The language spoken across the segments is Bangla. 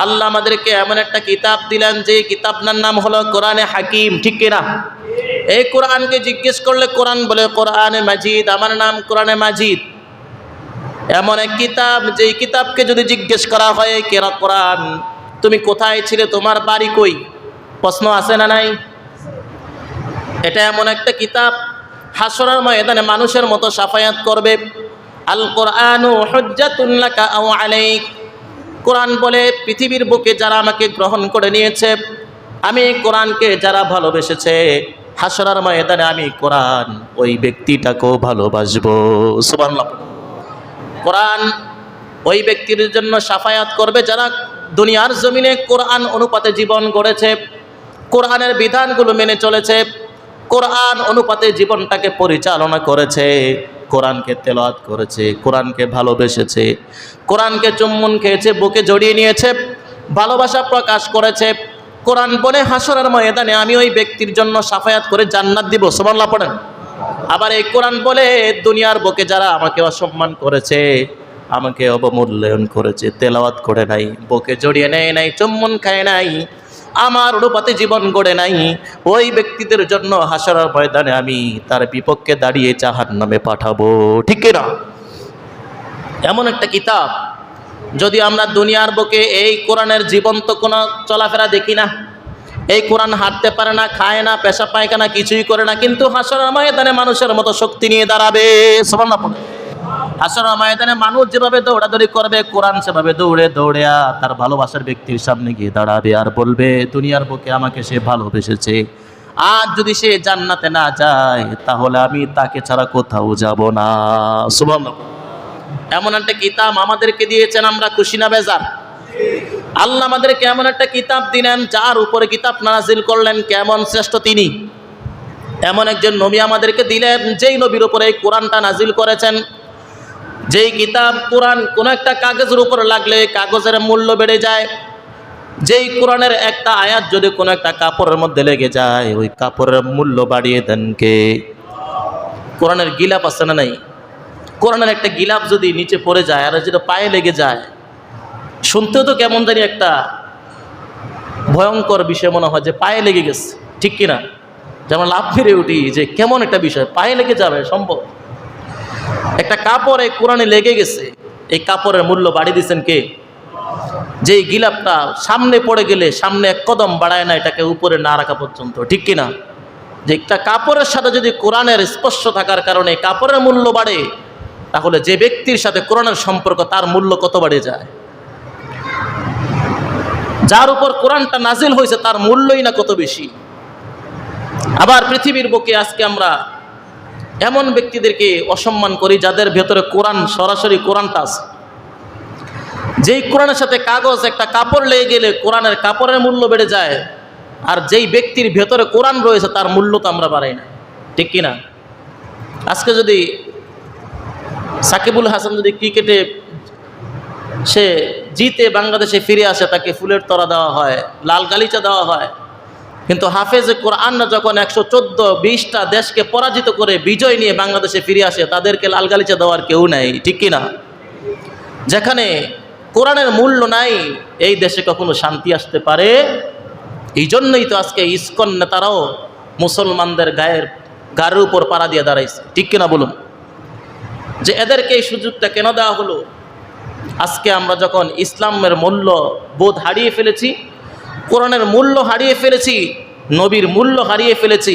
আল্লাহ আমাদেরকে এমন একটা কিতাব দিলেন যে কিতাবটার নাম হলো কোরআনে হাকিম, ঠিক কিনা? এই কোরআনকে জিজ্ঞেস করলে কোরআন বলে কোরআনে মাজিদ, আমার নাম কোরআনে মাজিদ। এমন এক কিতাব যেই কিতাবকে যদি জিজ্ঞেস করা হয় কেরা কোরআন তুমি কোথায় ছিলে, তোমার বাড়ি কই, প্রশ্ন আছে না নাই? এটা এমন একটা কিতাব হাসরের ময়দানে মানুষের মতো সাফায়াত করবে। আল কোরআনু হুজ্জাতুন লাকা আও আলাইক। কোরআন বলে পৃথিবীর বুকে যারা আমাকে গ্রহণ করে নিয়েছে, আমি কোরআনকে যারা ভালোবেসেছে, হাসরের ময়দানে আমি কোরআন ওই ব্যক্তিটাকেও ভালোবাসবো। সুবহানাল্লাহ। কোরআন ওই ব্যক্তির জন্য সাফায়াত করবে যারা দুনিয়ার জমিনে কোরআন অনুপাতে জীবন গড়েছে, কোরআনের বিধানগুলো মেনে চলেছে, কোরআন অনুপাতে জীবনটাকে পরিচালনা করেছে, কোরআনকে তেলাওয়াত করেছে, কোরআনকে ভালোবেসেছে, কোরআনকে চুম্বন খেয়েছে, বুকে জড়িয়ে নিয়েছে, ভালোবাসা প্রকাশ করেছে। কোরআন বলে হাসরের ময়দানে আমি ওই ব্যক্তির জন্য সাফায়াত করে জান্নাত দিব। সুবহানাল্লাহ পড়েন। আবার এই কোরআন বলে দুনিয়ার বুকে যারা আমাকে অসম্মান করেছে, আমাকে অবমূল্যায়ন করেছে, তেলাওয়াত করে নাই, বুকে জড়িয়ে নেয় নাই, চুম্বন খায় নাই, আমার অনুপাতে জীবন গড়ে নাই, ওই ব্যক্তিদের জন্য হাসরের ময়দানে আমি তার বিপক্ষে দাঁড়িয়ে জাহান্নামে পাঠাবো, ঠিক না? এমন একটা কিতাব যদি আমরা দুনিয়ার বুকে এই কোরআনের জীবন্ত কোনো চলাফেরা দেখি না, এই কোরআন হাঁটতে পারে না, খায় না, পেশাব পায়খানা কিছুই করে না, কিন্তু হাসরের ময়দানে মানুষের মতো শক্তি নিয়ে দাঁড়াবে। সুবহানাল্লাহ। হাসরের ময়দানে মানুষ যেভাবে দৌড়াদৌড়ি করবে, কোরআন সেভাবে দৌড়ে দৌড়ে তার ভালোবাসার ব্যক্তির সামনে গিয়ে দাঁড়াবে আর বলবে দুনিয়ার বুকে আমাকে সে ভালোবেসেছে, আজ যদি সে জান্নাতে না যায় তাহলে আমি তাকে ছাড়া কোথাও যাব না। সুবহানাল্লাহ। এমন একটা কিতাব আমাদেরকে দিয়েছেন, আমরা খুশি না বেজার? আল্লাহ আমাদেরকে এমন একটা কিতাব দিলেন যার উপরে কিতাব নাজিল করলেন, কেমন শ্রেষ্ঠ তিনি। এমন একজন নবী আমাদেরকে দিলেন যেই নবীর উপরে এই কোরআনটা নাজিল করেছেন। যেই কিতাব কোরআন কোন একটা কাগজের উপর লাগলে কাগজের মূল্য বেড়ে যায়, যেই কোরআনের একটা আয়াত যদি কোনো একটা কাপড়ের মধ্যে লেগে যায় ওই কাপড়ের মূল্য বাড়িয়ে দেন কে? কোরআনের গিলাপ আছে না নাই? কোরআনের একটা গিলাপ যদি নিচে পড়ে যায় আর যেটা পায়ে লেগে যায়, শুনতেও তো কেমন জানি একটা ভয়ঙ্কর বিষয় মনে হয় যে পায়ে লেগে গেছে, ঠিক কিনা? যেমন লাভ ফিরে উঠি যে কেমন একটা বিষয়, পায়ে লেগে যাবে সম্ভব? একটা কাপড় এই কোরআনে লেগে গেছে, এই কাপড়ের মূল্য বাড়িয়ে দিচ্ছেন কে? যেই গিলাপটা সামনে পড়ে গেলে সামনে এক কদম বাড়ায় না এটাকে উপরে না রাখা পর্যন্ত, ঠিক কিনা? যে একটা কাপড়ের সাথে যদি কোরআনের স্পর্শ থাকার কারণে কাপড়ের মূল্য বাড়ে, তাহলে যে ব্যক্তির সাথে কোরআনের সম্পর্ক তার মূল্য কত বেড়ে যায়? যার উপর কোরআনটা নাজিল হয়েছে তার মূল্যই না কত বেশি। আবার পৃথিবীর বুকে আজকে আমরা এমন ব্যক্তিদেরকে অসম্মান করি যাদের ভেতরে কোরআন, সরাসরি কোরআনটা আছে। যেই কোরআনের সাথে কাগজ একটা কাপড় লেগে গেলে কোরআনের কাপড়ের মূল্য বেড়ে যায়, আর যেই ব্যক্তির ভেতরে কোরআন রয়েছে তার মূল্য তো আমরা বাড়াই না, ঠিক কিনা? আজকে যদি সাকিবুল হাসান যদি ক্রিকেটে সে জিতে বাংলাদেশে ফিরে আসে, তাকে ফুলের তরা দেওয়া হয়, লাল গালিচা দেওয়া হয়, কিন্তু হাফেজে কোরআন যখন 114-20টা দেশকে পরাজিত করে বিজয় নিয়ে বাংলাদেশে ফিরে আসে, তাদেরকে লাল গালিচা দেওয়ার কেউ নাই, ঠিক কিনা? যেখানে কোরআনের মূল্য নাই এই দেশে কখনো শান্তি আসতে পারে? এই জন্যই তো আজকে ইসকন নেতারাও মুসলমানদের গায়ের উপর পাড়া দিয়ে দাঁড়াইছে, ঠিক কিনা বলুন? যে এদেরকে এই সুযোগটা কেন দেওয়া হলো? আজকে আমরা যখন ইসলামের মূল্য বোধ হারিয়ে ফেলেছি, কোরআনের মূল্য হারিয়ে ফেলেছি, নবীর মূল্য হারিয়ে ফেলেছি,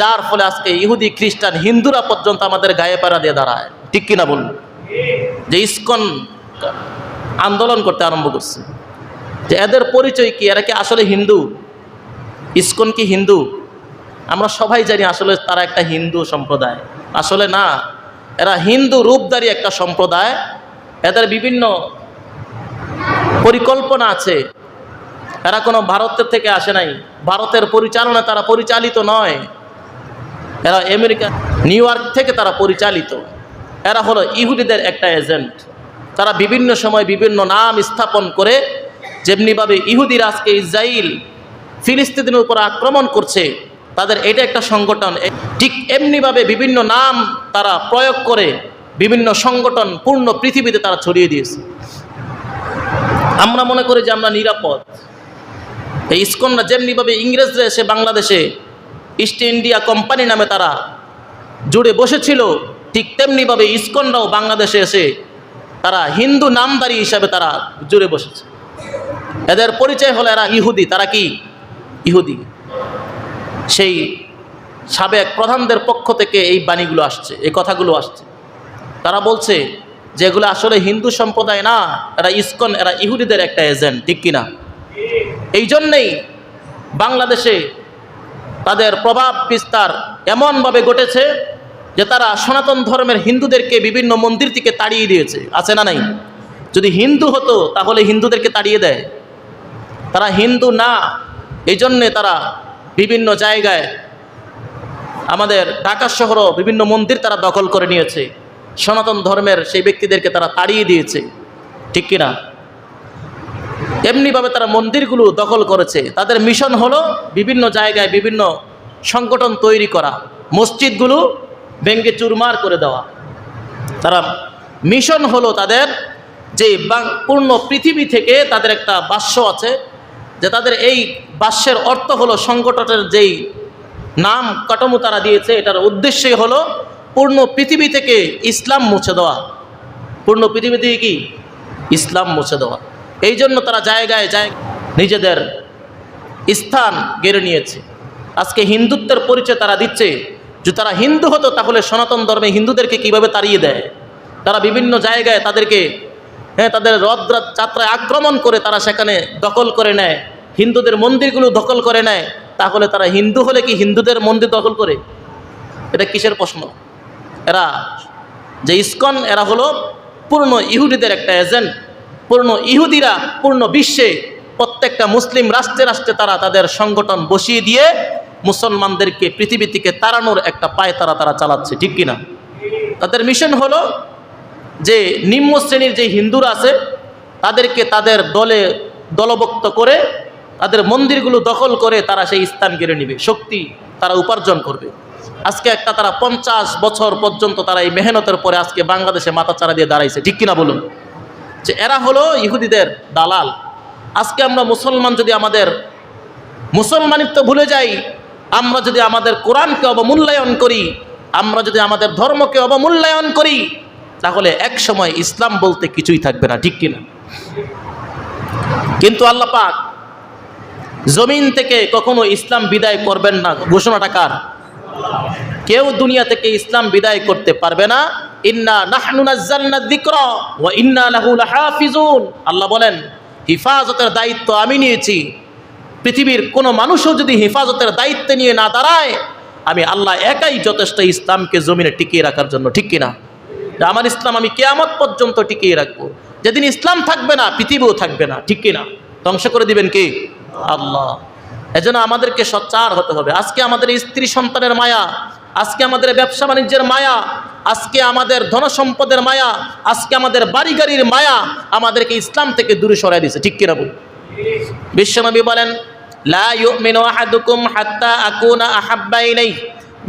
যার ফলে আজকে ইহুদি, খ্রিস্টান, হিন্দুরা পর্যন্ত আমাদের গায়ে পাড়া দিয়ে দাঁড়ায়, ঠিক কিনা বলুন? যে ইসকন আন্দোলন করতে আরম্ভ করছে, যে এদের পরিচয় কি? এরা কি আসলে হিন্দু? ইসকন কি হিন্দু? আমরা সবাই জানি আসলে তারা একটা হিন্দু সম্প্রদায়। আসলে না, এরা হিন্দু রূপধারী একটা সম্প্রদায়। এদের বিভিন্ন পরিকল্পনা আছে। এরা কোনো ভারতের থেকে আসে নাই, ভারতের পরিচালনা তারা পরিচালিত নয়, এরা আমেরিকা, নিউ ইয়র্ক থেকে তারা পরিচালিত। এরা হলো ইহুদিদের একটা এজেন্ট। তারা বিভিন্ন সময় বিভিন্ন নাম স্থাপন করে, যেমনিভাবে ইহুদিরা আজকে ইসরায়েল ফিলিস্তিনের উপর আক্রমণ করছে, তাদের এটা একটা সংগঠন, ঠিক এমনিভাবে বিভিন্ন নাম তারা প্রয়োগ করে বিভিন্ন সংগঠন পূর্ণ পৃথিবীতে তারা ছড়িয়ে দিয়েছে। আমরা মনে করি যে আমরা নিরাপদ। এই ইসকনরা যেমনিভাবে ইংরেজরা এসে বাংলাদেশে ইস্ট ইন্ডিয়া কোম্পানি নামে তারা জুড়ে বসেছিল, ঠিক তেমনিভাবে ইসকনরাও বাংলাদেশে এসে তারা হিন্দু নামধারী হিসাবে তারা জুড়ে বসেছে। এদের পরিচয় হলো এরা ইহুদি। তারা কি ইহুদি? সেই সাবেক প্রধানদের পক্ষ থেকে এই বাণীগুলো আসছে, এই কথাগুলো আসছে। তারা বলছে যে এগুলো আসলে হিন্দু সম্প্রদায় না, এরা ইসকন, এরা ইহুদিদের একটা এজেন্ট, ঠিক কিনা? এই জন্যেই বাংলাদেশে তাদের প্রভাব বিস্তার এমনভাবে ঘটেছে যে তারা সনাতন ধর্মের হিন্দুদেরকে বিভিন্ন মন্দির থেকে তাড়িয়ে দিয়েছে। আছে না নাই? যদি হিন্দু হতো তাহলে হিন্দুদেরকে তাড়িয়ে দেয়। তারা হিন্দু না, এই জন্যে তারা বিভিন্ন জায়গায়, আমাদের ঢাকা শহরও বিভিন্ন মন্দির তারা দখল করে নিয়েছে। সনাতন ধর্মের সেই ব্যক্তিদেরকে তারা তাড়িয়ে দিয়েছে, ঠিক কিনা? এমনিভাবে তারা মন্দিরগুলো দখল করেছে। তাদের মিশন হলো বিভিন্ন জায়গায় বিভিন্ন সংগঠন তৈরি করা, মসজিদগুলো ভেঙ্গে চুরমার করে দেওয়া। তারা মিশন হলো তাদের যে পূর্ণ পৃথিবী থেকে তাদের একটা ভাষ্য আছে, যে তাদের এই ভাষ্যের অর্থ হলো সংগঠনের যেই নাম কাঠামো তারা দিয়েছে, এটার উদ্দেশ্যই হলো পূর্ণ পৃথিবী থেকে ইসলাম মুছে দেওয়া। পূর্ণ পৃথিবী থেকে কি ইসলাম মুছে দেওয়া। এই জন্য তারা জায়গায় জায়গায় নিজেদের স্থান গেড়ে নিয়েছে। আজকে হিন্দুত্বের পরিচয় তারা দিচ্ছে। যে তারা হিন্দু হতো তাহলে সনাতন ধর্মে হিন্দুদেরকে কিভাবে তাড়িয়ে দেয়। তারা বিভিন্ন জায়গায় তাদেরকে তাদের রথযাত্রায় আক্রমণ করে তারা সেখানে দখল করে নেয়, হিন্দুদের মন্দিরগুলো দখল করে নেয়। তাহলে তারা হিন্দু হলে কি হিন্দুদের মন্দির দখল করে? এটা কিসের প্রশ্ন? এরা যে ইসকন, এরা হলো পূর্ণ ইহুদিদের একটা এজেন্ট। পূর্ণ ইহুদিরা পূর্ণ বিশ্বে প্রত্যেকটা মুসলিম রাষ্ট্রে রাষ্ট্রে তারা তাদের সংগঠন বসিয়ে দিয়ে মুসলমানদেরকে পৃথিবী থেকে তাড়ানোর একটা পায়তারা তারা চালাচ্ছে, ঠিক কিনা? তাদের মিশন হলো যে নিম্ন শ্রেণীর যে হিন্দুরা আছে তাদেরকে তাদের দলভুক্ত করে তাদের মন্দিরগুলো দখল করে তারা সেই স্থান কেড়ে নেবে, শক্তি তারা উপার্জন করবে। আজকে একটা তারা 50 বছর পর্যন্ত তারা এই মেহনতের পরে আজকে বাংলাদেশে মাথা চারা দিয়ে দাঁড়াইছে, ঠিক কিনা বলুন? যে এরা হলো ইহুদিদের দালাল। আজকে আমরা মুসলমান যদি আমাদের মুসলমানিত্ব ভুলে যাই, আমরা যদি আমাদের কোরআনকে অবমূল্যায়ন করি, আমরা যদি আমাদের ধর্মকে অবমূল্যায়ন করি, তাহলে এক সময় ইসলাম বলতে কিছুই থাকবে না, ঠিক কিনা? কিন্তু আল্লাহ পাক জমিন থেকে কখনো ইসলাম বিদায় করবেন না, ঘোষণাটা কার? কেউ দুনিয়া থেকে ইসলাম বিদায় করতে পারবে না। ইন্না নাহনু নাযালনা যিকরা ওয়া ইন্না লাহু লাহাফিজুন। আল্লাহ বলেন হিফাজতের দায়িত্ব আমি নিয়েছি। পৃথিবীর কোনো মানুষও যদি হিফাজতের দায়িত্ব নিয়ে না দাঁড়ায়, আমি আল্লাহ একাই যথেষ্ট ইসলামকে জমিনে টিকিয়ে রাখার জন্য, ঠিক কিনা? আমার ইসলাম আমি কিয়ামত পর্যন্ত টিকিয়ে রাখবো। যেদিন ইসলাম থাকবে না পৃথিবীও থাকবে না, ঠিক কিনা? ধ্বংস করে দিবেন কে? আল্লাহ। এজন্য আমাদেরকে সোচ্চার হতে হবে। আজকে আমাদের স্ত্রী সন্তানের মায়া, আজকে আমাদের ব্যবসা বাণিজ্যের মায়া, আজকে আমাদের ধনসম্পদের মায়া, আজকে আমাদের বাড়ি গাড়ির মায়া আমাদেরকে ইসলাম থেকে দূরে সরাই দিয়েছে, ঠিক কিনা বল? বিশ্বনবী বলেন লা ইউমিনু আহাদুকুম হাত্তা আকুনা আহাব্বা ইলাইহি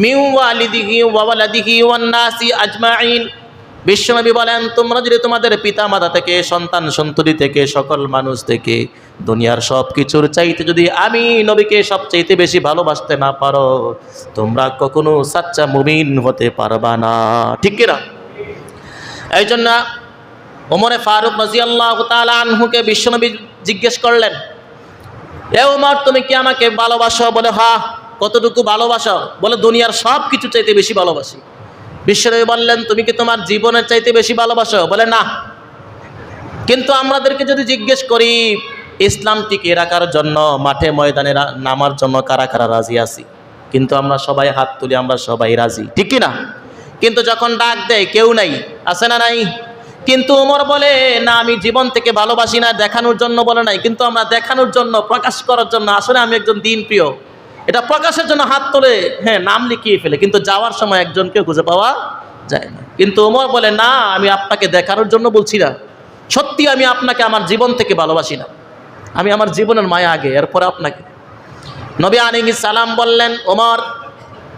মিন ওয়ালিদিহি ওয়া ওয়ালাদিহি ওয়ান নাসি আজমাইন। বিশ্বনবী বলেন তোমরা যদি তোমাদের পিতা মাতা থেকে, সন্তান সন্ততি থেকে, সকল মানুষ থেকে, দুনিয়ার সব কিছুর চাইতে যদি আমি নবীকে সবচাইতে বেশি ভালোবাসতে না পারো, তোমরা কখনো সাচ্চা মুমিন হতে পারবা না, ঠিক কিনা? এই জন্য ওমরে ফারুক রাদিয়াল্লাহু তাআলা আনহুকে বিশ্বনবী জিজ্ঞেস করলেন, এ ওমর তুমি কি আমাকে ভালোবাসো? বলে হ্যাঁ। কতটুকু ভালোবাসো? বলে দুনিয়ার সব কিছু চাইতে বেশি ভালোবাসি। বিশ্বনবী বললেন তুমি কি তোমার জীবনের চাইতে বেশি ভালোবাসো? বলে না। কিন্তু আমাদেরকে যদি জিজ্ঞেস করি ইসলাম টিকিয়ে রাখার জন্য মাঠে ময়দানে নামার জন্য কারা কারা রাজি আছি, কিন্তু আমরা সবাই হাত তুলি, আমরা সবাই রাজি, ঠিক কিনা? কিন্তু যখন ডাক দেয় কেউ নাই, আছে না নাই? কিন্তু ওমর বলে না, আমি জীবন থেকে ভালোবাসি না, দেখানোর জন্য বলে নাই, কিন্তু আমরা দেখানোর জন্য, প্রকাশ করার জন্য, আসলে আমি একজন দিন প্রিয়, এটা প্রকাশের জন্য হাত তোলে, নাম লিখিয়ে ফেলে, কিন্তু যাওয়ার সময় একজনকে খুঁজে পাওয়া যায় না। কিন্তু ওমর বলে না, আমি আপনাকে দেখানোর জন্য বলছি না, সত্যি আমি আপনাকে আমার জীবন থেকে ভালোবাসি না, আমি আমার জীবনের মায়া আগে, এরপরে আপনাকে। নবী আলাইহিস সালাম বললেন ওমর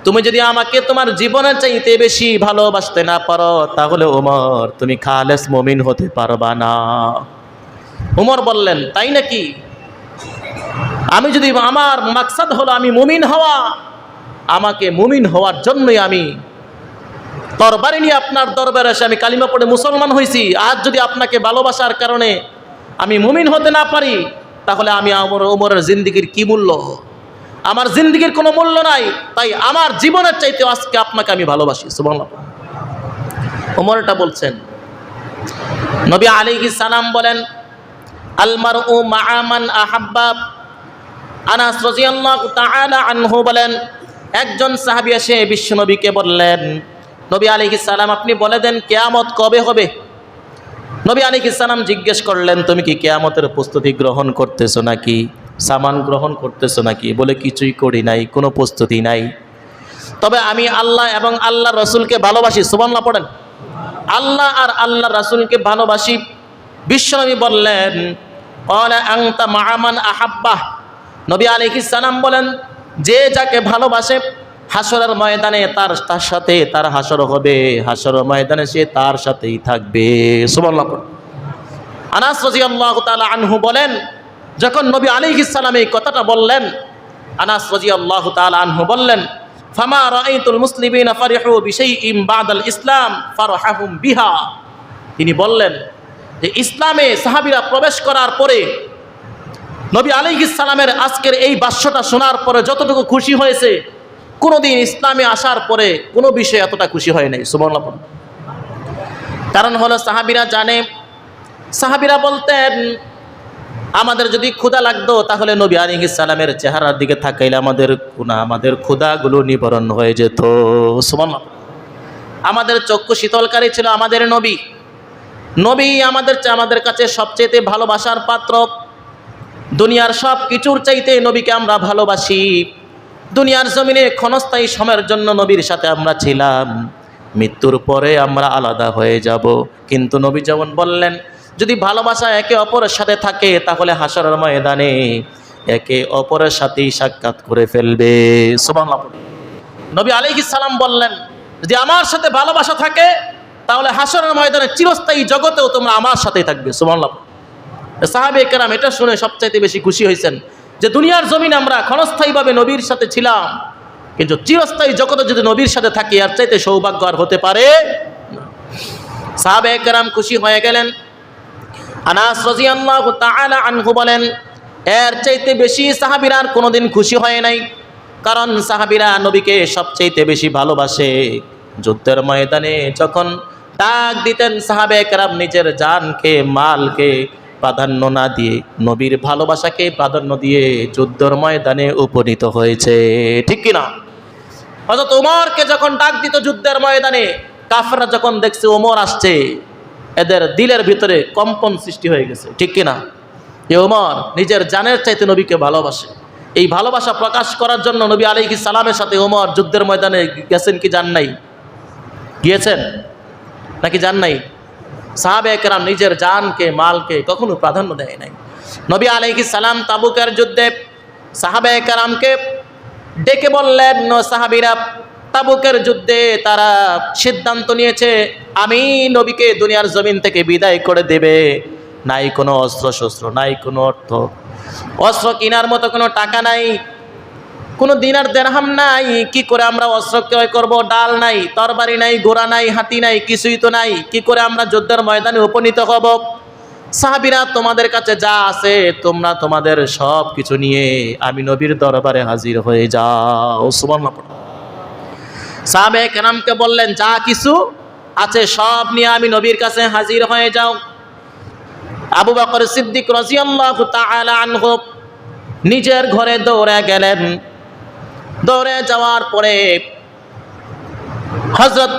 তুমি যদি আমাকে তোমার জীবনের চাইতে বেশি ভালোবাসতে না পারো, তাহলে ওমর তুমি খালেস মুমিন হতে পারবা না। উমর বললেন, তাই নাকি? আমি যদি, আমার মাকসাদ হলো আমি মুমিন হওয়া, আমাকে মুমিন হওয়ার জন্যই আমি তরবারি নিয়ে আপনার দরবারে এসে আমি কালিমা পড়ে মুসলমান হয়েছি। আজ যদি আপনাকে ভালোবাসার কারণে আমি মুমিন হতে না পারি, তাহলে আমি ওমরের জিন্দিগির কি মূল্য? আমার জিন্দিগির কোনো মূল্য নাই। তাই আমার জীবনের চাইতে আজকে আপনাকে আমি ভালোবাসি। সুবহানাল্লাহ। ওমর এটা বলছেন। নবী আলাইহিস সালাম বলেন, আল মারউ মা'a মান আহাব্বা। আনাস রাদিয়াল্লাহু তাআলা আনহু বলেন, একজন সাহাবী এসে বিশ্বনবীকে বললেন, নবী আলাইহিস সালাম আপনি বলে দেন কিয়ামত কবে হবে? নবী আলাইহিস সালাম জিজ্ঞেস করলেন, তুমি কি কিয়ামতের প্রস্তুতি গ্রহণ করতেছো নাকি, সামান গ্রহণ করতেছো নাকি? বলে, কিছুই করি নাই, কোনো প্রস্তুতি নাই, তবে আমি আল্লাহ এবং আল্লাহ রাসূলকে ভালোবাসি। সুবহানাল্লাহ পড়েন। আল্লাহ আর আল্লাহ রাসূলকে ভালোবাসি। বিশ্বনবী বললেন, ক্বালা আনতা মা'a মান আহাব্বাহ। নবী আলাইহিস সালাম বলেন, যে যাকে ভালোবাসে হাসরের ময়দানে তার সাথে তার হাসর হবে, হাসরের ময়দানে সে তার সাথেই থাকবে। সুবহানাল্লাহ। আনাস রাদিয়াল্লাহু তাআলা আনহু বলেন, যখন নবী আলাইহিস সালাম এই কথাটা বললেন, আনাস রাদিয়াল্লাহু তাআলা আনহু বললেন, ফামা রাআইতুল মুসলিমিনা ফারিহু বিশাইইন বাদাল ইসলাম ফারহাহুম বিহা। তিনি বললেন যে ইসলামে সাহাবীরা প্রবেশ করার পরে নবী আলাইহিস সালামের আজকের এই ভাষ্যটা শোনার পরে যতটুকু খুশি হয়েছে, কোনোদিন ইসলামে আসার পরে কোনো বিষয়ে এতটা খুশি হয় নাই। সুবহানাল্লাহ। কারণ হলো সাহাবীরা জানে, সাহাবীরা বলতেন আমাদের যদি ক্ষুধা লাগতো তাহলে নবী আলাইহিস সালামের চেহারার দিকে তাকাইলে আমাদের ক্ষুধাগুলো নিবারণ হয়ে যেত। সুবহানাল্লাহ। আমাদের চক্ষু শীতলকারী ছিল আমাদের নবী। নবী আমাদের কাছে সবচেয়ে ভালোবাসার পাত্র। দুনিয়ার সব কিছুর চাইতে নবীকে আমরা ভালোবাসি। দুনিয়ার জমিনে ক্ষণস্থায়ী সময়ের জন্য নবীর সাথে আমরা ছিলাম, মৃত্যুর পরে আমরা আলাদা হয়ে যাব। কিন্তু নবী যেমন বললেন, যদি ভালোবাসা একে অপরের সাথে থাকে তাহলে হাসরের ময়দানে একে অপরের সাথেই সাক্ষাৎ করে ফেলবে। সুবহানাল্লাহ। নবী আলাইহিস সালাম বললেন, যদি আমার সাথে ভালোবাসা থাকে তাহলে হাসরের ময়দানে চিরস্থায়ী জগতেও তোমরা আমার সাথেই থাকবে। সুবহানাল্লাহ। সাহাবে কেরাম এটা শুনে সবচাইতে বেশি খুশি হয়েছেন যে দুনিয়ার জমিনে আমরা ক্ষণস্থায়ীভাবে নবীর সাথে ছিলাম, কিন্তু চিরস্থায়ী জগতে যদি নবীর সাথে থাকি আর চাইতে সৌভাগ্য আর হতে পারে না। সাহাবে কেরাম খুশি হয়ে গেলেন। আনাস রাদিয়াল্লাহু তাআলা আনহু বলেন, এর চাইতে বেশি সাহাবীরা আর কোনোদিন খুশি হয় নাই। কারণ সাহাবীরা নবীকে সবচাইতে বেশি ভালোবাসে। যুদ্ধের ময়দানে যখন ডাক দিতেন সাহাবে কেরাম নিজের জানকে, মালকে প্রাধান্য না দিয়ে নবীর ভালোবাসাকে প্রাধান্য দিয়ে যুদ্ধের ময়দানে উপনীত হয়েছে। ঠিক কিনা? হযরত ওমরকে যখন ডাক দিত যুদ্ধের ময়দানে, কাফেররা যখন দেখছে ওমর আসছে, এদের দিলের ভিতরে কম্পন সৃষ্টি হয়ে গেছে। ঠিক কিনা? যে ওমর নিজের জানের চাইতে নবীকে ভালোবাসে। এই ভালোবাসা প্রকাশ করার জন্য নবী আলাইহিস সালামের সাথে ওমর যুদ্ধের ময়দানে গেছেন কি যান নাই? গিয়েছেন নাকি যান নাই? সাহাবে কেরাম নিজের জানকে, মালকে কখনো প্রাধান্য দেয় নাই। নবী আলাইহিস সালাম তাবুকের যুদ্ধে সাহাবে কেরামকে ডেকে বললেন, সাহাবীরা তাবুকের যুদ্ধে তারা সিদ্ধান্ত নিয়েছে আমি নবীকে দুনিয়ার জমিন থেকে বিদায় করে দেবে। নাই কোনো অস্ত্র শস্ত্র, নাই কোনো অস্ত্র কেনার মতো কোনো টাকা নাই, কোনো দিনার দিরহাম নাই, কি করে আমরা অস্ত্র ক্রয় করব? ডাল নাই, তরবারি নাই, ঘোড়া নাই, হাতি নাই, কিছুই তো নাই, কি করে আমরা যুদ্ধের ময়দানে উপনীত হব? সাহাবীরা তোমাদের কাছে যা আছে তোমরা তোমাদের সব কিছু নিয়ে আমি নবীর দরবারে হাজির হয়ে যাও। সুবহানাল্লাহ। সাহাবে কেরামকে বললেন, যা কিছু আছে সব নিয়ে আমি নবীর কাছে হাজির হয়ে যাও। আবু বকর সিদ্দিক রাদিয়াল্লাহু তাআলা আনহু নিজের ঘরে দৌড়ে গেলেন। দৌড়ে যাওয়ার পরে হযরত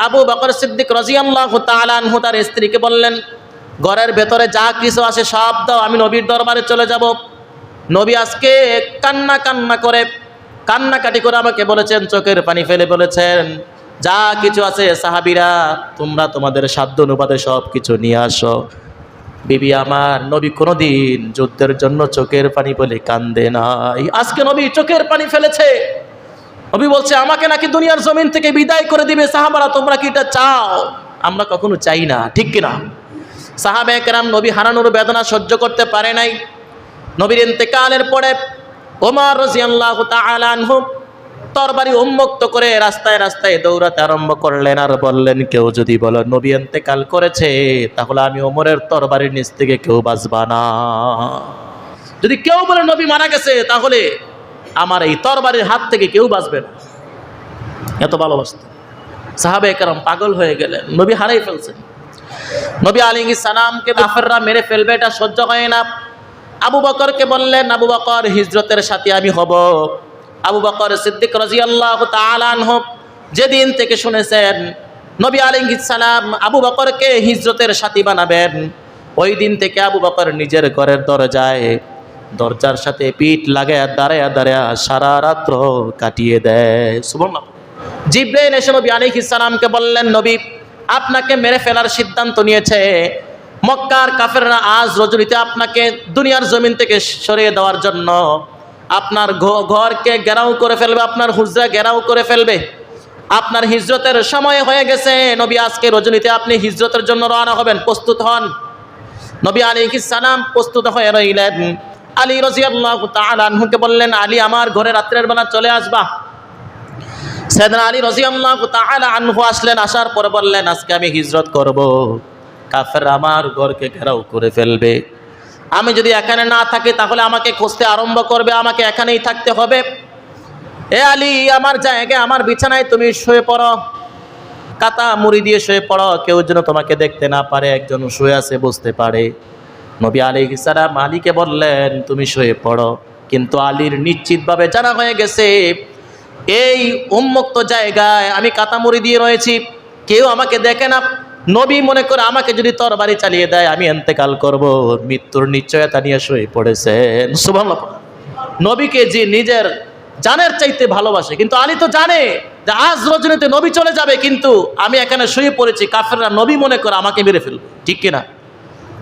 আবু বকর সিদ্দিক রাদিয়াল্লাহু তাআলা আনহু তার স্ত্রীকে বললেন, ঘরের ভেতরে যা কিছু আছে সব দাও, আমি নবীর দরবারে চলে যাব। নবী আজকে কান্না করে, কান্নাকাটি করে আমাকে বলেছেন, চোখের পানি ফেলে বলেছেন, যা কিছু আছে সাহাবীরা তোমরা তোমাদের সাধ্য অনুপাতে সব কিছু নিয়ে আসো। বিবি আমার, নবী কোনোদিন যুদ্ধের জন্য চোখের পানি বলে কান্দে নাই। আজকে নবী চোখের পানি ফেলেছে। নবী বলছে আমাকে নাকি দুনিয়ার জমিন থেকে বিদায় করে দিবে। সাহাবারা তোমরা কি এটা চাও? আমরা কখনো চাই না। ঠিক কিনা? সাহাবায়ে কেরাম নবী হারানোর বেদনা সহ্য করতে পারে নাই। নবীর ইন্তেকালের পরে ওমর রাদিয়াল্লাহু তাআলা আনহু তরবারি উন্মুক্ত করে রাস্তায় রাস্তায় দৌড়াতে আরম্ভ করলেন আর বললেন, কেউ যদি বলো নবী ইন্তেকাল করেছে তাহলে আমি ওমরের তরবারির নিচ থেকে কেউ বাঁচবা না। যদি কেউ বলে নবী মারা গেছে তাহলে আমার এই তরবারির হাত থেকে কেউ বাঁচবে না। এত ভালোবাসতেন। সাহাবায়ে কেরাম পাগল হয়ে গেলেন, নবী হারাই ফেলছেন। নবী আলাইহিস সালামকে কাফেররা মেরে ফেলবে, এটা সহ্য হয় না। আবু বকরকে বললেন, আবু বকর হিজরতের সাথে আমি হব। আবু বকর সিদ্দিক রাদিয়াল্লাহু তাআলা আনহু যেদিন থেকে শুনেছেন নবী আলাইহিস সালাম আবু বকরকে হিজরতের সাথী বানাবেন, ওই দিন থেকে আবু বকর নিজের ঘরের দরজার সাথে পিঠ লাগায়া দাঁড়ায়া দাঁড়ায়া সারা রাত্র কাটিয়ে দেয়। সুবহানাল্লাহ। জিবরাইল এসে নবী আলাইহিস সালামকে বললেন, নবী আপনাকে মেরে ফেলার সিদ্ধান্ত নিয়েছে। মক্কার কাফেররা আজ রজনীতে আপনাকে দুনিয়ার জমিন থেকে সরিয়ে দেওয়ার জন্য আপনার ঘরকে ঘেরাও করে ফেলবে, আপনার হুজরা ঘেরাও করে ফেলবে। আপনার হিজরতের সময় হয়ে গেছে। নবী আজকে রজনীতে আপনি হিজরতের জন্য রওনা হবেন, প্রস্তুত হন। নবী আলাইহিস সালাম প্রস্তুত হয়ে রইলেন। আলী রাদিয়াল্লাহু তাআলা আনহুকে বললেন, আলী আমার ঘরে রাত্রের বেলা চলে আসবা। সাইয়েদনা আলী রাদিয়াল্লাহু তাআলা আনহু আসলেন, আসার পরে বললেন, আজকে আমি হিজরত করব, কাফের আমার ঘরকে ঘেরাও করে ফেলবে। আমি যদি এখানে না থাকি তাহলে আমাকে খুঁজতে আরম্ভ করবে, আমাকে এখানেই থাকতে হবে। এ আলী, আমার জায়গায় আমার বিছানায় তুমি শুয়ে পড়ো, কাতা মুড়ি দিয়ে শুয়ে পড়ো, কেউ যেন তোমাকে দেখতে না পারে, একজন শুয়ে আছে বুঝতে পারে। নবী আলাইহিস সালাম আলীকে বললেন, তুমি শুয়ে পড়ো। কিন্তু আলীর নিশ্চিতভাবে জানা হয়ে গেছে এই উন্মুক্ত জায়গায় আমি কাতা মুড়ি দিয়ে রয়েছি, কেউ আমাকে দেখে না। নবী মনে করে আমাকে যদি তরবারি চালিয়ে দেয় আমি ইন্তেকাল করব, মৃত্যুর নিশ্চয়তা নিয়ে শুয়ে পড়েছেন। সুবহানাল্লাহ। নবীকে যে নিজের জানের চাইতে ভালোবাসে, কিন্তু আলী তো জানে যে আজ রজনীতে নবী চলে যাবে, কিন্তু আমি এখানে শুয়ে পড়েছি, কাফেররা নবী মনে করে আমাকে মেরে ফেলবে, ঠিক কিনা?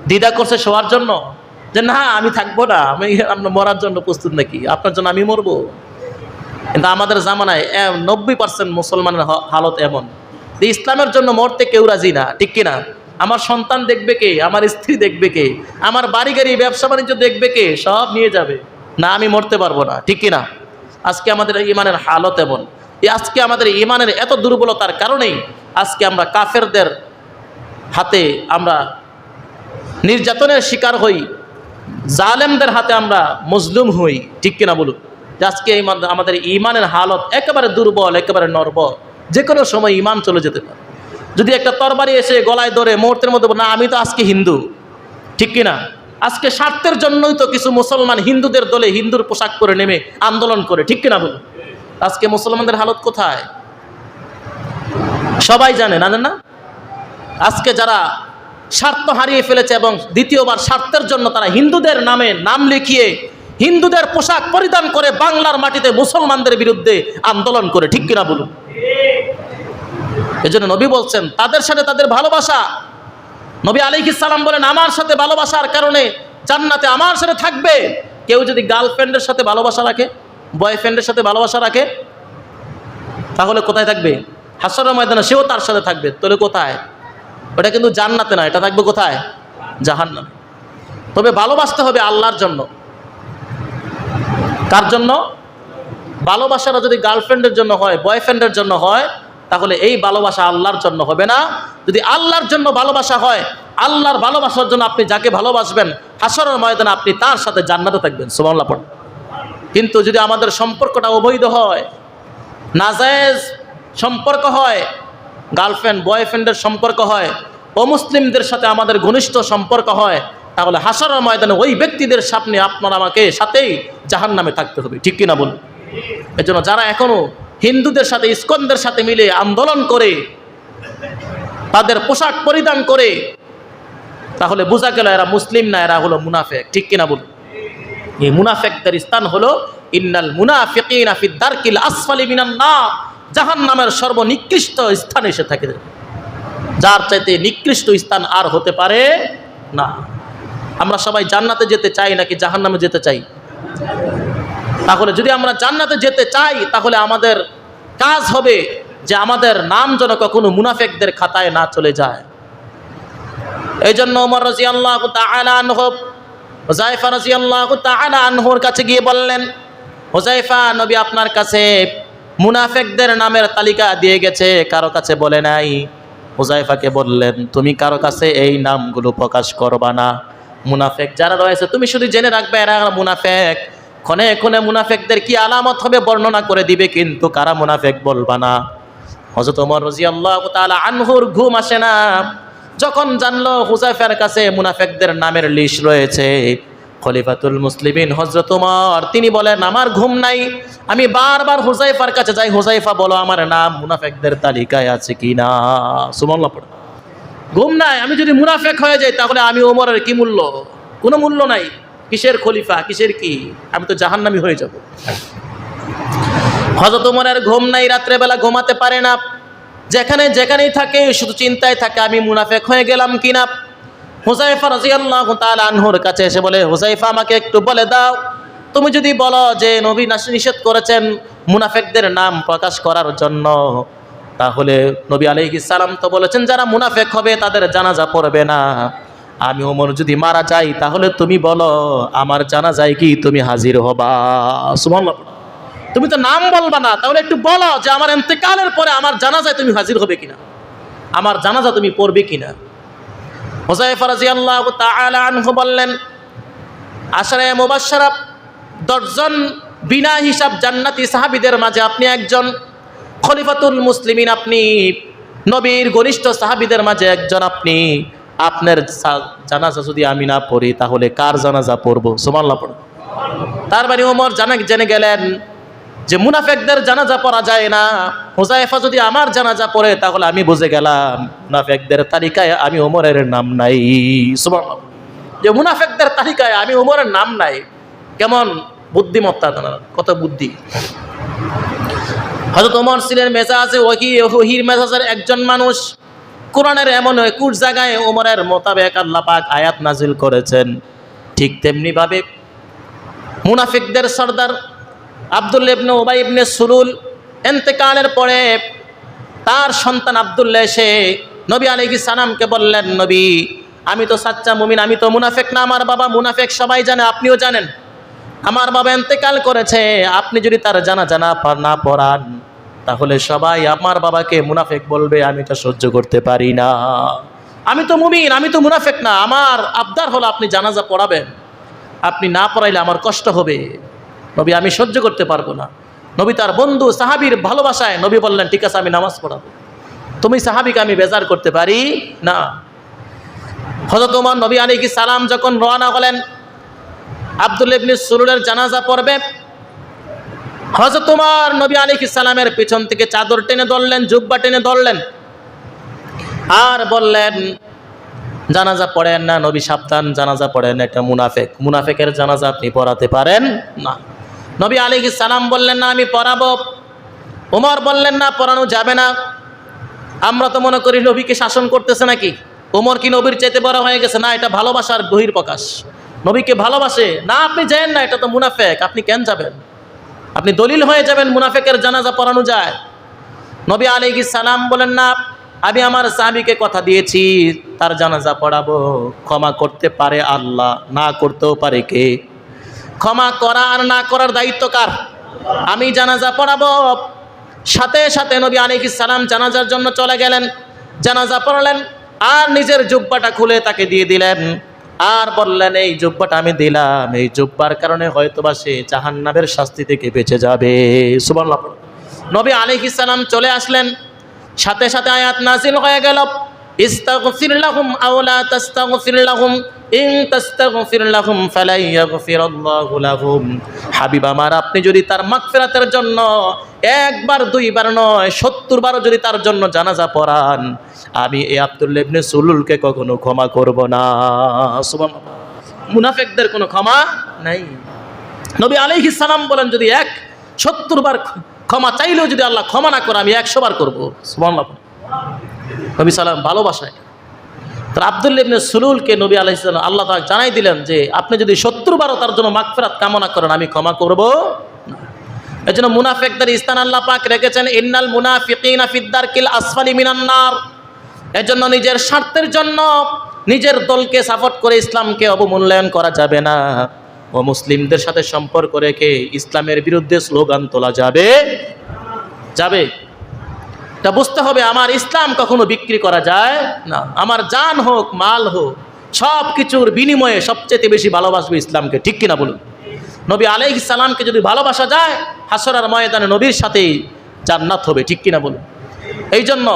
দ্বিধা করছে শোয়ার জন্য, যে না আমি থাকবো না, আমি আপনার মরার জন্য প্রস্তুত নাকি, আপনার জন্য আমি মরবো। কিন্তু আমাদের জামানায় 90% মুসলমানের হালত এমন, ইসলামের জন্য মরতে কেউ রাজি না, ঠিক কিনা? আমার সন্তান দেখবে কে, আমার স্ত্রী দেখবে কে, আমার বাড়ি গাড়ি ব্যবসা বাণিজ্য দেখবে কে, সব নিয়ে যাবে, না আমি মরতে পারবো না, ঠিক কিনা? আজকে আমাদের ইমানের হালত এমন। আজকে আমাদের ইমানের এত দুর্বলতার কারণেই আজকে আমরা কাফেরদের হাতে আমরা নির্যাতনের শিকার হই, জালেমদের হাতে আমরা মজলুম হই, ঠিক কিনা বলুন? আজকে আমাদের ইমানের হালত একেবারে দুর্বল, একেবারে নর্বল, যে কোনো সময় ইমান চলে যেতে পারে। যদি একটা তরবারি এসে গলায় ধরে মুহূর্তের মধ্যে না আমি তো আজকে হিন্দু, ঠিক কিনা? আজকে স্বার্থের জন্যই তো কিছু মুসলমান হিন্দুদের দলে হিন্দুর পোশাক পরে নেমে আন্দোলন করে, ঠিক কিনা বলুন? আজকে মুসলমানদের হালত কোথায় সবাই জানে না, না? আজকে যারা স্বার্থ হারিয়ে ফেলেছে এবং দ্বিতীয়বার স্বার্থের জন্য তারা হিন্দুদের নামে নাম লিখিয়ে হিন্দুদের পোশাক পরিধান করে বাংলার মাটিতে মুসলমানদের বিরুদ্ধে আন্দোলন করে, ঠিক কিনা বলুন? এজন্য নবী বলছেন তাদের সাথে তাদের ভালোবাসা। নবী আলাইহিস সালাম বলেন, আমার সাথে ভালোবাসার কারণে জান্নাতে আমার সাথে থাকবে। কেউ যদি গার্লফ্রেন্ডের সাথে ভালোবাসা রাখে, বয়ফ্রেন্ডের সাথে ভালোবাসা রাখে, তাহলে কোথায় থাকবে? হাসরের ময়দানে সেও তার সাথে থাকবে। তাহলে কোথায়? ওটা কিন্তু জান্নাতে না, এটা থাকবে কোথায়? জাহান্নামে। তবে ভালোবাসতে হবে আল্লাহর জন্য। কার জন্য? ভালোবাসাটা যদি গার্লফ্রেন্ডের জন্য হয়, বয়ফ্রেন্ডের জন্য হয়, তাহলে এই ভালোবাসা আল্লাহর জন্য হবে না। যদি আল্লাহর জন্য ভালোবাসা হয়, আল্লাহর ভালোবাসার জন্য আপনি যাকে ভালোবাসবেন হাসরের ময়দানে আপনি তার সাথে জান্নাতে থাকবেন। সুবহানাল্লাহ পড়ুন। কিন্তু যদি আমাদের সম্পর্কটা অবৈধ হয়, নাজায়েজ সম্পর্ক হয়, গার্লফ্রেন্ড বয়ফ্রেন্ডের সম্পর্ক হয়, অমুসলিমদের সাথে আমাদের ঘনিষ্ঠ সম্পর্ক হয়, তাহলে হাসরের ময়দানে ওই ব্যক্তিদের সামনে আপনার আমাকে সাথেই জাহান্নামে থাকতে হবে, ঠিক কিনা বলুন? এজন্য যারা এখনো হিন্দুদের সাথে ইসকনদের সাথে মিলে আন্দোলন করে, তাদের পোশাক পরিধান করে, তাহলে বোঝা গেল এরা মুসলিম না, এরা হলো মুনাফেক, ঠিক কিনা বলুন? এই মুনাফেকদের স্থান হলো ইন্নাল মুনাফিকিনা ফিদ দারকিল আসফালি মিনান নার, জাহান্নামের সর্বনিকৃষ্ট স্থানে এসে থাকে, যার চাইতে নিকৃষ্ট স্থান আর হতে পারে না। আমরা সবাই জান্নাতে যেতে চাই নাকি জাহান্নামে যেতে চাই? তাহলে যদি আমরা জান্নাতে যেতে চাই তাহলে আমাদের কাজ হবে যে আমাদের নাম যেন কখনো মুনাফেকদের খাতায় না চলে যায়। এই জন্য ওমর রাদিয়াল্লাহু তাআলা আনহু হুযায়ফা রাদিয়াল্লাহু তাআলা আনহুর কাছে গিয়ে বললেন, হুযায়ফা, নবী আপনার কাছে মুনাফিকদের নামের তালিকা দিয়ে গেছে, কারো কাছে বলে নাই। হুযায়ফাকে বললেন, তুমি কারো কাছে এই নামগুলো প্রকাশ করবা না। মুনাফিক যারা রয়েছে তুমি শুধু জেনে রাখবে এরা মুনাফিক। ক্ষণে ক্ষণে মুনাফিকদের কি আলামত হবে বর্ণনা করে দিবে, কিন্তু কারা মুনাফিক বলবা না। হযরত ওমর রাদিয়াল্লাহু তাআলা আনহুর ঘুম আসে না। যখন জানলো হুযায়ফার কাছে মুনাফিকদের নামের লিস্ট রয়েছে, খলিফাতুল মুসলিমিন হযরত ওমর তিনি বলেন, আমার ঘুম নাই, আমি বারবার হুযায়ফার কাছে যাই, হুযায়ফা বলো আমার নাম মুনাফিকদের তালিকায় আছে কিনা। সুবহানাল্লাহ পড়ো। ঘুম নাই, আমি যদি মুনাফিক হয়ে যাই তাহলে আমি ওমরের কি মূল্য? কোনো মূল্য নাই। কিসের খলিফা, কিসের কি, আমি তো জাহান্নামী হয়ে যাব। হযরত ওমরের ঘুম নাই, রাত্রে বেলা ঘুমাতে পারে না, যেখানেই থাকে শুধু চিন্তায় থাকে আমি মুনাফিক হয়ে গেলাম কিনা। হুযায়ফা রাদিয়াল্লাহু তাআলা আনহুর কাছে এসে বলে, হুযায়ফা আমাকে একটু বলে দাও, তুমি যদি বলো যে নবী নিষেধ করেছেন মুনাফিকদের নাম প্রকাশ করার জন্য, তাহলে নবী আলাইহিস সালাম তো বলেছেন যারা মুনাফিক হবে তাদের জানাজা পড়বে না। আমি ওমর যদি মারা যাই তাহলে তুমি বলো আমার জানাজায় কি তুমি হাজির হবা। সুবহানাল্লাহ। তুমি তো নাম বলবা না, তাহলে একটু বলো যে আমার ইন্তেকালের পরে আমার জানাজায় তুমি হাজির হবে কিনা, আমার জানাজা তুমি পড়বে কিনা। হুযায়ফা রাদিয়াল্লাহু তাআলা আনহু বললেন, আশারে মুবাশশারা 10 জন বিনা হিসাব জান্নাতি সাহাবীদের মাঝে আপনি একজন, খলিফাতুল মুসলিমিন আপনি, নবীর ঘনিষ্ঠ সাহাবীদের মাঝে একজন আপনি। আপনার জানাজা যদি আমি না পড়ি তাহলে কার জানাজা পড়বো? সুবহানাল্লাহ পড়ো। তার মানে ওমর জেনে গেলেন যে মুনাফিকদের জানাজা পড়া যায় না। হুযায়ফা যদি আমার জানাজা পড়ে তাহলে আমি বুঝে গেলাম মুনাফিকদের তালিকায় আমি ওমরের নাম নাই। সুবহানাল্লাহ। যে মুনাফিকদের তালিকায় আমি ওমরের নাম নাই, কেমন বুদ্ধিমত্তা, কত বুদ্ধি। হযরত ওমর ছিলেন মেজাজে ওহীর মেজাজের একজন মানুষ। কোরআনের এমন একুশ জায়গায় ওমরের মোতাবেক আল্লাহ পাক আয়াত নাজিল করেছেন। ঠিক তেমনি ভাবে মুনাফিকদের সর্দার আব্দুল্লাহ ইবনে উবাই ইবনে সুলুল ইন্তেকালের পরে তার সন্তান আব্দুল্লাহ এসে নবী আলাইহিস সালামকে বললেন, নবী আমি তো সাচ্চা মুমিন, আমি তো মুনাফিক না, আমার বাবা মুনাফিক, সবাই জানে, আপনিও জানেন। আমার বাবা ইন্তেকাল করেছে, আপনি যদি তার জানাজা না পড়ান তাহলে সবাই আমার বাবাকে মুনাফিক বলবে, আমি এটা সহ্য করতে পারি না। আমি তো মুমিন, আমি তো মুনাফিক না, আমার আবদার হলো আপনি জানাজা পড়াবেন, আপনি না পড়াইলে আমার কষ্ট হবে নবী, আমি সহ্য করতে পারবো না। নবী তার বন্ধু সাহাবীর ভালোবাসায় নবী বললেন, ঠিক আছে আমি নামাজ পড়াবো, তুমি সাহাবীকে আমি বেজার করতে পারি না। হযরত ওমর নবী আলাইহিস সালাম যখন রওনা হলেন আব্দুল্লাহ ইবনে সুলুলের জানাজা পড়বে, হযরত ওমর নবী আলাইহিস সালামের পিছন থেকে চাদর টেনে ধরলেন, জুব্বা টেনে ধরলেন আর বললেন, জানাজা পড়েন না নবী, সাবধান, জানাজা পড়েন, এটা মুনাফিক, মুনাফিকের জানাজা আপনি পড়াতে পারেন না। নবী আলাইহিস সালাম বললেন, না আমি পড়াবো। ওমর বললেন, না পড়ানো যাবে না। আমরা তো মনে করি নবীকে শাসন করতেছে নাকি, ওমর কি নবীর চাইতে বড় হয়ে গেছে? না, এটা ভালোবাসার বহিঃপ্রকাশ, নবীকে ভালোবাসে। না আপনি যাবেন না, এটা তো মুনাফিক, আপনি কেন যাবেন? আপনি দলিল হয়ে যাবেন মুনাফিকের জানাজা পড়ানো যায়। নবী আলাইহিস সালাম বলেন, না আমি আমার সাহাবীকে কথা দিয়েছি তার জানাজা পড়াবো, ক্ষমা করতে পারে আল্লাহ, না করতেও পারে কে? ক্ষমা করা আর না করার দায়িত্ব কার? আমি জানাজা পড়াবো। সাথে সাথে নবী আলাইহিস সালাম জানাজার জন্য চলে গেলেন, জানাজা পড়লেন আর নিজের জুব্বাটা খুলে তাকে দিয়ে দিলেন আর বললেন, এই জুব্বাটা আমি দিলাম, এই জুব্বার কারণে হয়তোবা সে জাহান্নামের শাস্তি থেকে বেঁচে যাবে। সুবহানাল্লাহ। নবী আলাইহিস সালাম চলে আসলেন, সাথে সাথে আয়াত নাযিল হয়ে গেল, ইস্তাগফির লাহুম আও লা তাস্তাগফির লাহুম ইন তাস্তাগফির লাহুম ফালা ইয়াগফিরাল্লাহু লাহুম। হাবিব আমার, আপনি যদি তার মাগফিরাতের জন্য একবার দুইবার নয় 70 বারও যদি তার জন্য জানাজা পড়ান, আমি এই আব্দুল্লাহ ইবনে সুলুলকে কখনো ক্ষমা করব না। সুবহানাল্লাহ। মুনাফিকদের কোনো ক্ষমা নাই। নবী আলাইহিস সালাম বলেন, যদি 70 বার ক্ষমা চাইলেও যদি আল্লাহ ক্ষমা না করে আমি 100 বার করবো। সুবহানাল্লাহ। নবী সালাম ভালোবাসায় তার আব্দুল্লাহ ইবনে সুলুলকে নবী আলাইহিস সালাম আল্লাহ তাআলা জানাই দিলেন যে আপনি যদি 70 বারও তার জন্য মাগফিরাত কামনা করেন আমি ক্ষমা করব না। এজন্য মুনাফিকদের স্থান আল্লাহ পাক রেখেছেন, ইন্নাল মুনাফিকিনা ফিদ দারকিল আসফালি মিনান নার। এজন্য নিজের স্বার্থের জন্য নিজের দলকে সাপোর্ট করে ইসলামকে অবমূল্যায়ন করা যাবে না। মুসলিমদের সাথে সম্পর্ক রেখে ইসলামের বিরুদ্ধে স্লোগান তোলা যাবে যাবে তা বুঝতে হবে। আমার ইসলাম কখনো বিক্রি করা যায় না। আমার জান হোক মাল হোক সব কিছুর বিনিময়ে সবচেয়ে বেশি ভালোবাসবে ইসলামকে, ঠিক কিনা বলুন? নবী আলাইহিস সালামকে যদি ভালোবাসা যায়, হাসরের ময়দানে নবীর সাথেই জান্নাত হবে, ঠিক কিনা বলুন? এই জন্য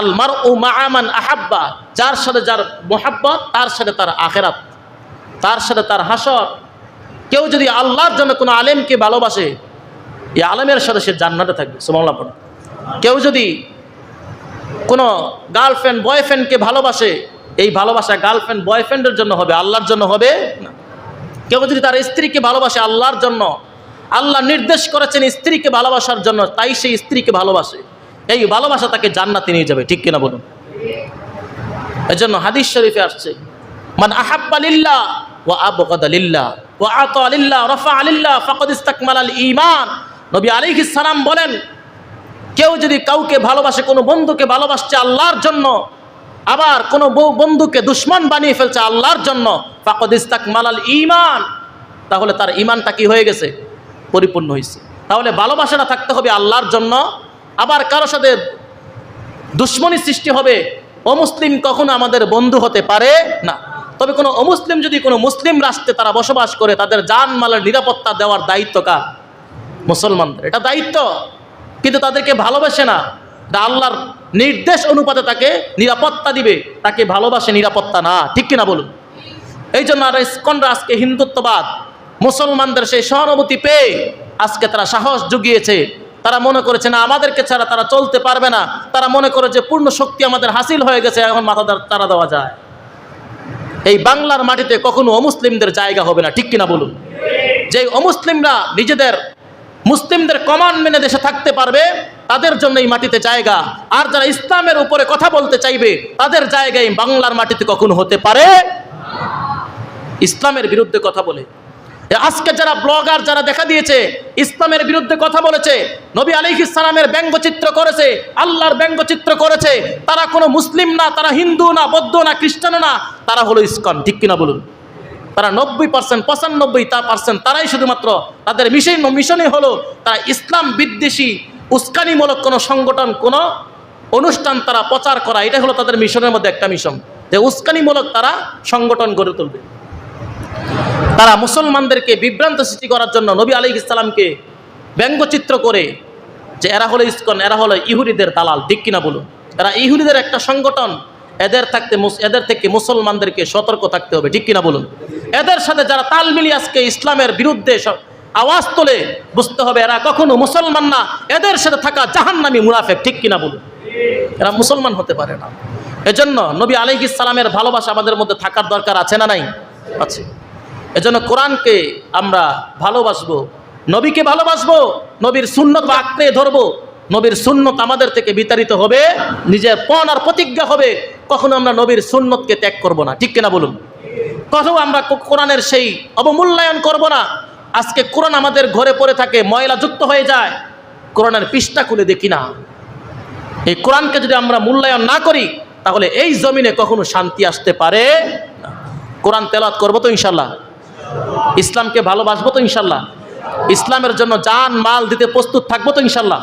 আল মারউ মা'a মান আহাব্বা, যার সাথে যার মোহাব্বত তার সাথে তার আখিরাত, তার সাথে তার হাসর। কেউ যদি আল্লাহর জন্য কোনো আলেমকে ভালোবাসে, এই আলেমের সাথে সে জান্নাতে থাকবে, সুবহানাল্লাহ পড়ে। কেউ যদি কোনো গার্লফ্রেন্ড বয়ফ্রেন্ডকে ভালোবাসে, এই ভালোবাসা গার্লফ্রেন্ড বয়ফ্রেন্ডের জন্য হবে, আল্লাহর জন্য হবে না। কেউ যদি তার স্ত্রীকে ভালোবাসে আল্লাহর জন্য, আল্লাহ নির্দেশ করেছেন স্ত্রীকে ভালোবাসার জন্য, তাই সেই স্ত্রীকে ভালোবাসে, এই ভালোবাসা তাকে জান্নাতে নিয়ে যাবে, ঠিক কিনা বলুন? এজন্য হাদিস শরীফে আসছে, মান আহাব্বা লিল্লাহ ওয়া আবগাদা লিল্লাহ ওয়া আতা লিল্লাহ রাফা লিল্লাহ ফাকাদ ইসতাকমালাল ঈমান। নবী আলাইহিস সালাম বলেন, কেউ যদি কাউকে ভালোবাসে, কোনো বন্ধুকে ভালোবাসছে আল্লাহর জন্য, আবার কোনো বন্ধুকে দুশমন বানিয়ে ফেলছে আল্লাহর জন্য, ফাকাদ ইসতাকমালাল ঈমান, তাহলে তার ঈমানটা কি হয়ে গেছে? পরিপূর্ণ হয়েছে। তাহলে ভালোবাসাটা থাকতে হবে আল্লাহর জন্য। আবার কারো সাথে দুশমনী সৃষ্টি হবে, অমুসলিম কখনো আমাদের বন্ধু হতে পারে না। তবে কোনো অমুসলিম যদি কোনো মুসলিম রাষ্ট্রে তারা বসবাস করে, তাদের জানমালের নিরাপত্তা দেওয়ার দায়িত্ব কার? মুসলমানদের, এটা দায়িত্ব। কিন্তু তাদেরকে ভালোবাসে না, আল্লাহর নির্দেশ অনুপাতে তাকে নিরাপত্তা দিবে, তাকে ভালোবাসে, নিরাপত্তা না, ঠিক কিনা বলুন? এই জন্য আর ইসকনরা আজকে হিন্দুত্ববাদ, মুসলমানদের সেই সহানুভূতি পেয়ে আজকে তারা সাহস জুগিয়েছে। তারা মনে করেছে না আমাদেরকে ছাড়া তারা চলতে পারবে না। তারা মনে করে যে পূর্ণ শক্তি আমাদের হাসিল হয়ে গেছে, এখন মাথা তারা দেওয়া যায়। এই বাংলার মাটিতে কখনো অমুসলিমদের জায়গা হবে না, ঠিক কিনা বলুন? যে অমুসলিমরা নিজেদের মুসলিমদের কমান্ড মেনে দেশে থাকতে পারবে, তাদের জন্য এই মাটিতে জায়গা। আর যারা ইসলামের উপরে কথা বলতে চাইবে, তাদের জায়গায় বাংলার মাটিতে কখনো হতে পারে ইসলামের বিরুদ্ধে কথা বলে। আজকে যারা ব্লগার যারা দেখা দিয়েছে, ইসলামের বিরুদ্ধে কথা বলেছে, নবী আলাইহিস সালামের ব্যঙ্গচিত্র করেছে, আল্লাহর ব্যঙ্গচিত্র করেছে, তারা কোনো মুসলিম না, তারা হিন্দু না, বৌদ্ধ না, খ্রিস্টান না, তারা হলো ইসকন, ঠিক কিনা বলুন? তারা 90% 95% তারাই শুধুমাত্র তাদের মিশনই হলো তারা ইসলাম বিদ্বেষী উস্কানিমূলক কোনো সংগঠন, কোনো অনুষ্ঠান তারা প্রচার করা। এটা হলো তাদের মিশনের মধ্যে একটা মিশন, যে উস্কানিমূলক তারা সংগঠন গড়ে তুলবে। তারা মুসলমানদেরকে বিভ্রান্ত সৃষ্টি করার জন্য নবী আলাইহিস সালামকে ব্যঙ্গচিত্র করে যে এরা হলো ইসকন, এরা হলো ইহুদিদের দালাল, ঠিক কিনা বলুন? এরা ইহুদিদের একটা সংগঠন, এদের থেকে মুসলমানদেরকে সতর্ক থাকতে হবে, ঠিক কিনা বলুন? এদের সাথে যারা তাল মিলিয়ে আজকে ইসলামের বিরুদ্ধে আওয়াজ তোলে, বুঝতে হবে এরা কখনো মুসলমান না, এদের সাথে থাকা জাহান্নামী মুনাফিক, ঠিক কিনা বলুন? এরা মুসলমান হতে পারে না। এজন্য নবী আলাইহিস সালামের ভালোবাসা আমাদের মধ্যে থাকার দরকার আছে না নাই? আছে। এজন্য কোরআনকে আমরা ভালোবাসবো, নবীকে ভালোবাসবো, নবীর সুন্নত আঁকড়ে ধরবো। নবীর সুন্নত আমাদের থেকে বিতাড়িত হবে, নিজের পণ আর প্রতিজ্ঞা হবে, কখনো আমরা নবীর সুন্নতকে ত্যাগ করব না, ঠিক কিনা বলুন? কখনো আমরা কোরআনের সেই অবমূল্যায়ন করব না। আজকে কোরআন আমাদের ঘরে পড়ে থাকে, ময়লা যুক্ত হয়ে যায়, কোরআনের পৃষ্ঠা খুলে দেখি না। এই কোরআনকে যদি আমরা মূল্যায়ন না করি, তাহলে এই জমিনে কখনো শান্তি আসতে পারে না। কোরআন তেলাওয়াত করবো তো ইনশাল্লাহ, ইসলামকে ভালোবাসবো তো ইনশাল্লাহ, ইসলামের জন্য জান মাল দিতে প্রস্তুত থাকবো তো ইনশাল্লাহ।